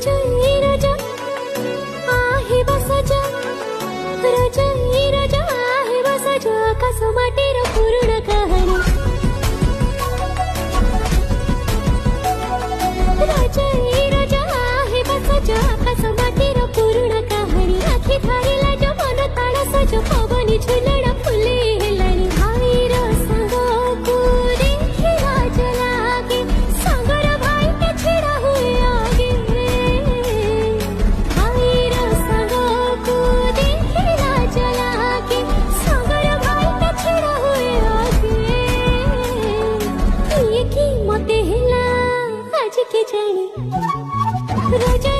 राजा आहे बसाजा राजा आहे बसाजा कसमाटीर पूर्ण कहाणी राजा आहे बसाजा कसमाटीर पूर्ण कहाणी आखी धारीला जो मन ताड़ा सजो पवनी झुलड़ा फुले हेलानी भाईर संगको देखी लाज लागे सागर भाई के छिड़ा हुए आगे भाईर संगको देखी लाज लागे सागर भाई के छिड़ा हुए आगे ये की मते हेला आज के जानी राजा